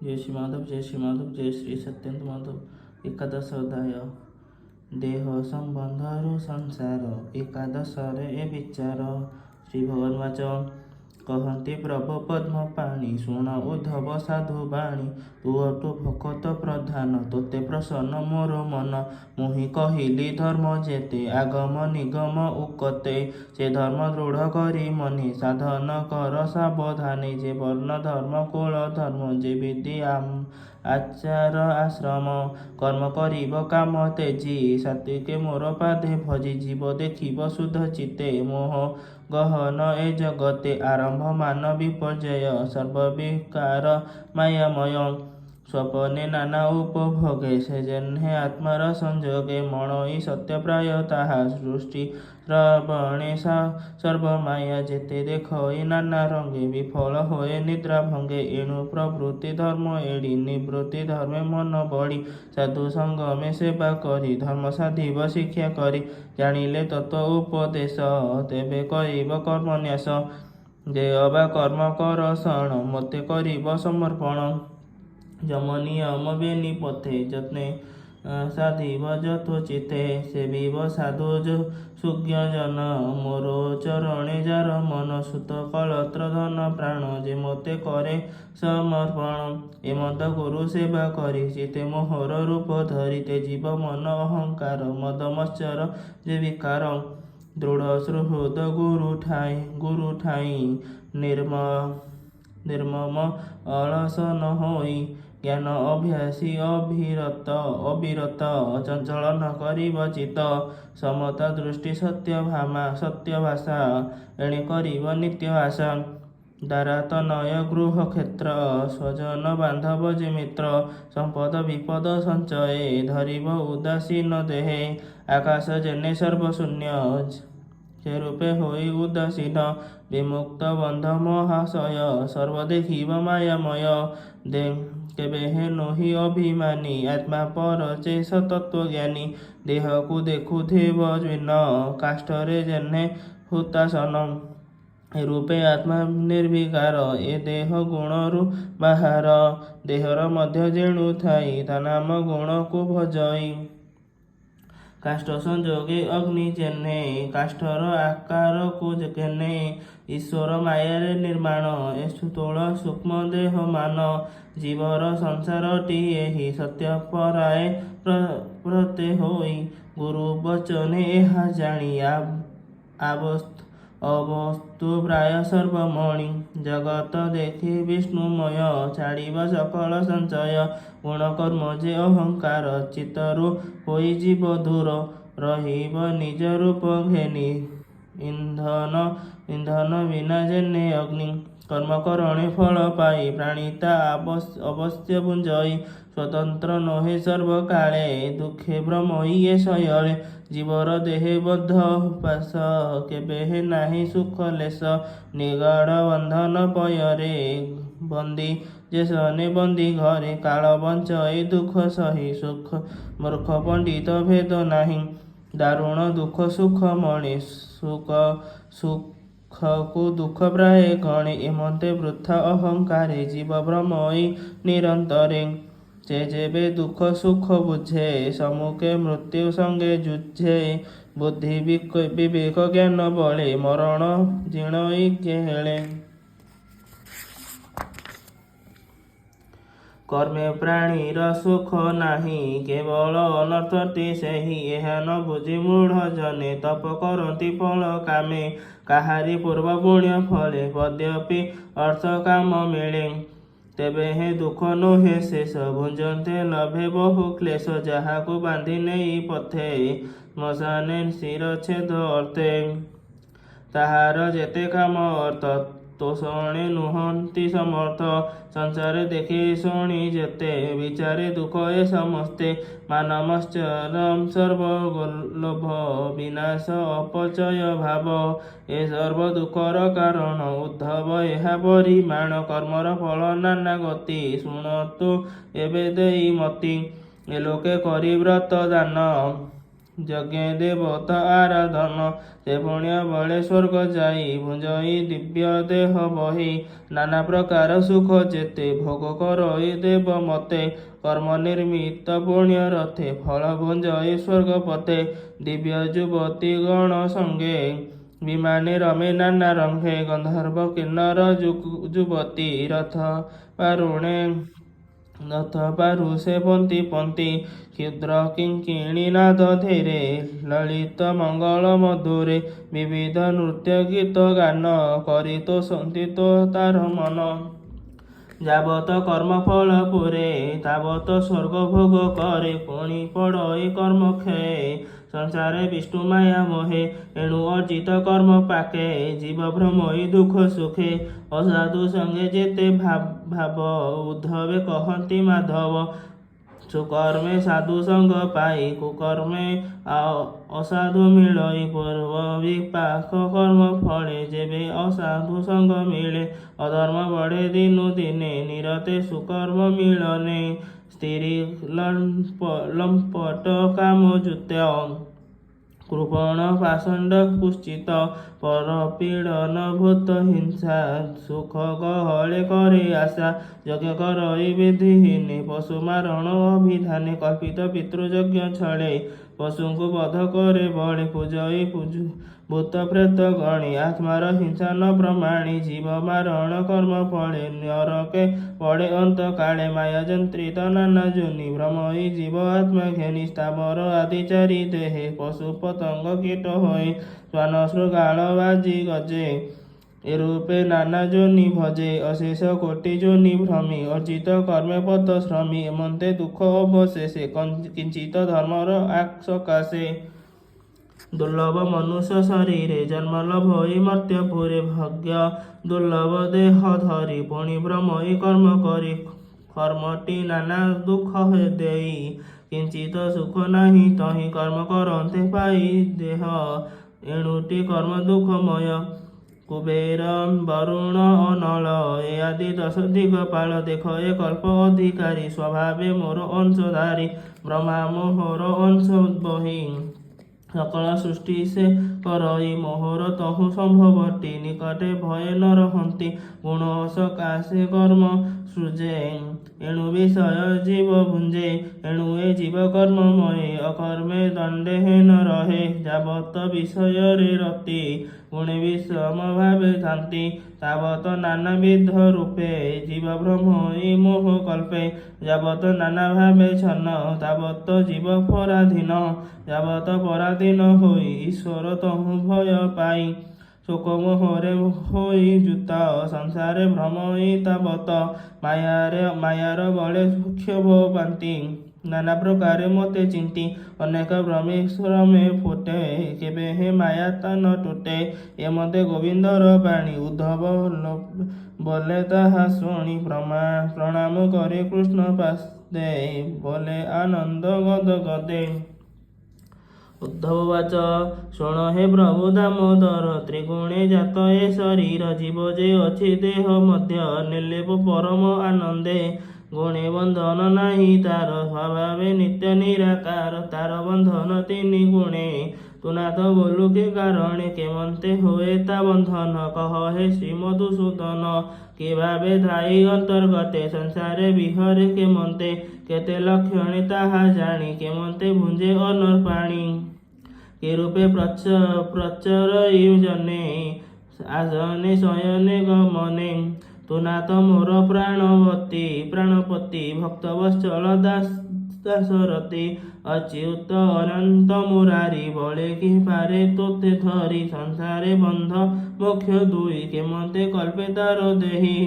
जय श्री माधव, जय श्री माधव, जय श्री सत्येन्द्र माधव। एकादश अध्याय देह संबंधरु संसार एकादशरे ए विचार। श्री भगवान वाच कहती प्रभु पद्म पाणी शुण उद्धव साधु बाणी तुअटु भकत प्रधान तोते प्रसन्न मोर मन मुहि कहिली धर्म जेते आगम निगम उकते से धर्म दृढ़ करी मनि साधन कर सावधानी जे वर्ण धर्म कुल धर्म जे विधि आचार आश्रम कर्म करिब काम तेजी सात्विके मोर पादे भजी जीव देखिब शुद्ध चित्ते मोह गहन ए जगते आरंभ मान विपर्जय सर्वविकार मायामय स्वपने नाना उपभोगे से जन्हे आत्मार संजोगे मणई सत्य प्राय ताहा सृष्टि श्रवणे सर्वमाया जेते देखई नाना रंगे विफल होए निद्रा भंगे एणु प्रवृत्ति धर्म एड़ी निवृत्ति धर्मे मन बड़ी साधु संगमे सेवा करी धर्म साधिब शिक्षा करी जानिले तत्व उपदेश तेबे करिब कर्मन्यास जे अबा कर्म कर शरण मते करिब समर्पण जम नियम बेनि पथे जत्ने साधिब यथोचिते सेविब साधु सुज्ञ जन मोर चरणे जार मन सुत कलत्र धन प्राण जे मते करे समर्पण एमत गुरु सेवा करी चिते मोहर रूप धरिते जीव मन अहंकार मद मत्सर जे विकार दृढ़ सुहृद गुरु ठाई निर्मम अलस न होई ज्ञान अभ्यासी अविरत चंचल न करिब चित समता दृष्टि सत्य भाषा एणे करिब नित्य आशा द्वारा तनय गृह क्षेत्र स्वजन बांधव जे मित्र संपद विपद संचये धरिब उदासीन देहे आकाश जेने सर्वशून्य जे रूपे होई उदासीन विमुक्त बंध महाशय सर्व देखिब मायामय दे केबे हे नोहि अभिमानी आत्मा पर चे तत्वज्ञानी देह को देखु देव काष्ठरे जेने हुतासन रूपे आत्मा निर्विकार ए देह गुणरु बाहार देहर मध्य जेणु थाई ता नाम गुण को भजई काष्ठ संजोगे अग्नि जेने काष्ठर आकार को जेने ईश्वर मायारे निर्माण ए स्थूल सूक्ष्म देह मान जीवर संसारटी एहि सत्य पराए प्रते होई गुरु वचने एहा जानी अवस्तु प्राय सर्वमणि जगत देखि विष्णुमय छाड़िब सकल संचय गुण कर्म जे अहंकार चित्तरु होई जीव दूर रहिब निज रूप घेनी इंधन बिना जेने अग्नि कर्म करणे फल पाई प्राणिता अवश्य भुंजई स्वतंत्र नहे सर्व काले दुखे भ्रमई ये शयले जीवर देहे बद्ध पास केबे हे नाही सुख लेस निगाड़ बंधन पयरे बंदी जेसने बंदी घरे काल बंचई दुख सही सुख मूर्ख पंडित भेद नाही दारुण दुख सुख मणि सुख को दुख प्राय गणे एमते वृथा अहंकारे जीव भ्रमई निरंतरे जे जेबे दुख सुख बुझे सम्मुखे मृत्यु संगे जुझे बुद्धि विवेक ज्ञान बले मरण जिणई केळे कर्मे प्राणीर सुख नाही केवल अनर्थटी सेहि एहा न बुझी मूढ़ जने तप करती फल कामे काहारी पूर्व पुण्य फले पद्यपि अर्थ काम मिले तेबे हे दुख नोहे शेष भुंजते लभे बहु क्लेश जाहाकु बांधि नेई पथे श्मशाने शिरच्छेद अर्थे ताहार जेते काम अर्थ तोषणे नुहंती समर्थ संसारे देखि शुणी जेते विचारे दुख ए समस्ते मानमश्चरम सर्वलोभ विनाश अपचय भाव ए सर्व दुखर कारण उद्धव एहा परिमाण कर्मर फल नाना गति शुणतु एबे देई मति ए लोके करि व्रत दान ଯଜ୍ଞେ ଦେବତା ଆରାଧନ ସେ ପୁଣ୍ୟ ବଳେ ସ୍ୱର୍ଗ ଯାଇ ଭୁଞ୍ଜଇ ଦିବ୍ୟ ଦେହ ବହି ନାନା ପ୍ରକାର ସୁଖ ଯେତେ ଭୋଗ କରଇ ଦେବ ମତେ କର୍ମ ନିର୍ମିତ ପୁଣ୍ୟ ରଥେ ଫଳ ଭୁଞ୍ଜଇ ସ୍ୱର୍ଗ ପତେ ଦିବ୍ୟ ଯୁବତୀ ଗଣ ସଙ୍ଗେ ବିମାନେ ରମେ ନାନା ରଙ୍ଗେ ଗନ୍ଧର୍ବ କିନ୍ନର ଯୁବତୀ ରଥ ପାରୁ ସେ ପନ୍ତି ପନ୍ତି କ୍ଷୁଦ୍ର କିଙ୍କିଣୀ ନାଦ ଧୀରେ ଲଳିତ ମଙ୍ଗଳ ମଧୁରେ ବିବିଧ ନୃତ୍ୟ ଗୀତ ଗାନ କରି ତୋଷନ୍ତି ତ ତାର ମନ ଯାବତ କର୍ମ ଫଳ ପୁରେ ତାବତ ସ୍ୱର୍ଗ ଭୋଗ କରେ ପୁଣି ପଡ଼ଇ କର୍ମ କ୍ଷୟ ସଂସାରେ ବିଷ୍ଣୁ ମାୟା ମୋহে ଏଣୁ ଅର୍ଜିତ କର୍ମ ପାକେ ଜୀବ ଭ୍ରମଇ ଦୁଃଖ ସୁଖେ ଅସାଧୁ ସଙ୍ଗେ ଯେତେ ଭାବ ଉଦ୍ଧବେ କହନ୍ତି ମାଧବ ସୁକର୍ମେ ସାଧୁ ସଙ୍ଗ ପାଇ କୁକର୍ମେ ଅସାଧୁ ମିଳଇ ପୂର୍ବ ବିପାକ କର୍ମ ଫଳେ ଯେବେ ଅସାଧୁ ସଙ୍ଗ ମିଳେ ଅଧର୍ମ ବଢ଼େ ଦିନୁ ଦିନେ ନିରତେ ସୁକର୍ମ ମିଳନେ ସ୍ତ୍ରୀ ଲମ୍ପଟ କାମଯୁତ୍ୟ କୃପଣ ପାଷଣ୍ଡ କୁଶ୍ଚିତ ପରପୀଡ଼ନ ଭୂତ ହିଂସା ସୁଖ ଗହଳେ करे ଆଶା ଯଜ୍ଞ କରଇ ବିଧିହୀନେ ପଶୁ ମାରଣ ଅଭିଧାନେ କଳ୍ପିତ ପିତୃଯଜ୍ଞ ଛଳେ ପଶୁଙ୍କୁ ବଧ करे ବଳେ ପୂଜଇ ଭୂତ ପ୍ରେତ ଗଣି ଆତ୍ମାର ହିଂସା ନ ପ୍ରମାଣି ଜୀବ ମାରଣ କର୍ମ ଫଳେ ନରକେ ପଡ଼େ ଅନ୍ତ କାଳେ ମାୟା ଯନ୍ତ୍ରିତ ନାନା ଯୋନି ଭ୍ରମଇ ଜୀବ ଆତ୍ମା ଘେନି ସ୍ଥାବର ଆଦି ଚାରି ଦେହେ ପଶୁ ପତଙ୍ଗ କୀଟ ହୋଇ ଶ୍ୱାନ ଶୃଗାଳ ବାଜି ଗଜେ এরূপে নানা জনি ভজে অশেষ কোটি জনি ভ্রমে অর্জিত কর্মে পত শ্রমী এমন্তে দুঃখ অবশেষে কিঞ্চিত ধর্মর সকাশে দুর্লভ মনুষ্য শরীরে জন্ম লভই মর্ত্যপুরে ভাগ্য দুর্লভ দেহ ধরি পুଣି ভ্রমই কর্ম করি কর্মটি নানা দুঃখ দেই কিঞ্চিত সুখ নাহি তহি কর্ম করন্তে পাই দেহ এণুটি কর্ম দুঃখময় কুবের বরুণ অনল এ আদি 10 দিগপাল দেখ এ কল্প অধিকারী স্বভাবে মোর অংশধারী ব্রহ্মা মোহর অংশ বহি সকল সৃষ্টি সে করই মোহর তহু সম্ভবটি নিকটে ভয়ে ন রহন্তি গুণ সকাশে কর্ম সৃজে এণু বিষয় জীব ভুঞ্জে এণু এ জীব কর্মময়ে অকর্মে দণ্ডে হেন রহে যাবত বিষୟରେ রতি গুণে বিষম ভাবে শান্তি তাবত নানাবিধ রূপে জীব ভ্রমই মোহ কল্পে যাবত নানা ভাবে ছন্ন তাবত জীব পরাধীন যাবত পরাধীন হই ঈশ্বর তহু ভয় পাই শোক মোহরে হই জুত সংসারে ভ্রমই তাবত মায়ার বলে ক্ষোভ পান্তি নানা প্রকারে মতে চিন্তি অনেক ভ্রমে শ্রমে ফুটে কেবে হে মায়া তান টুটে এমতে গোবিন্দর বাণী উদ্ধব বলে তাহা শুনি প্রণাম করে কৃষ্ণ পাশে বলে আনন্দ গদ গদে উদ্ধববাচ শোণ হে প্রভু দামোদর ত্রিগুণে জাত এ শরীর জীব যে ଅଛି দেহ ମଧ୍ୟ ନିର୍ଲେପ পরম আনন্দে গুণে বন্ধন ନାହିଁ তার স্বভাবে নিত্য নিরাকার তার বন্ধন তিনি গুণে তুনাথ বলু কে কারণে কেমন্তে হয়ে তা বন্ধন কহ হে শ্রী মধুসূদন কিভাবে ধাই অন্তর্গতে সংসারে বিহরে কেমন্তে কেতে লক্ষণে তাহা জানি কেমন্তে ভুঞ্জে অনর পাণি কে রূপে প্রচরই জনে আসনে শয়নে গমনে তুনাথ মোর প্রাণপতি ভক্তবৎসল দাসরথী অচ্যুত অনন্ত মুরারি বলে কি পারে তোতে ধরি সংসারে বন্ধ মোক্ষ দুই কেমন্তে কল্পে তার দেহি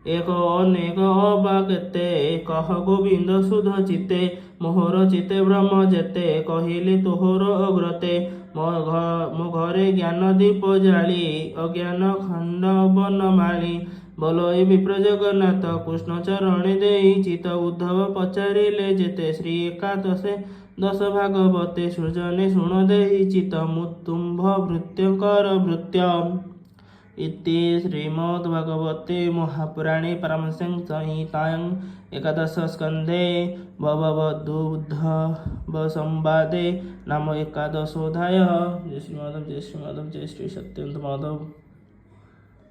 এক অনেক অবা কেতে কহ গোবিন্দ সুধ চিতে মোহর চিতে ব্রহ্ম যেতে কহিলি তোহর অগ্রতে ମୋ ଘରେ ଜ୍ଞାନ ଦୀପ ଜାଳି ଅଜ୍ଞାନ ଖଣ୍ଡ ବନମାଳି ବୋଲଇ ବିପ୍ର ଜଗନ୍ନାଥ କୃଷ୍ଣ ଚରଣେ ଦେଇ ଚିତ ଉଦ୍ଧବ ପଚାରିଲେ ଯେତେ ଶ୍ରୀ ଏକାଦଶେ 10 ଭାଗବତେ ସୃଜନେ ଶୁଣ ଦେଇ ଚିତ ତୁମ୍ଭ ଭୃତ୍ୟଙ୍କର ଭୃତ୍ୟ इति श्रीमद्भगवते महापुराणे पारमहंस्यां एकादशस्कन्धे भवबुद्धसंवादे नाम एकादशोऽध्यायः। जय श्री माधव, जय श्री माधव, जय श्री सत्येंद्र माधव।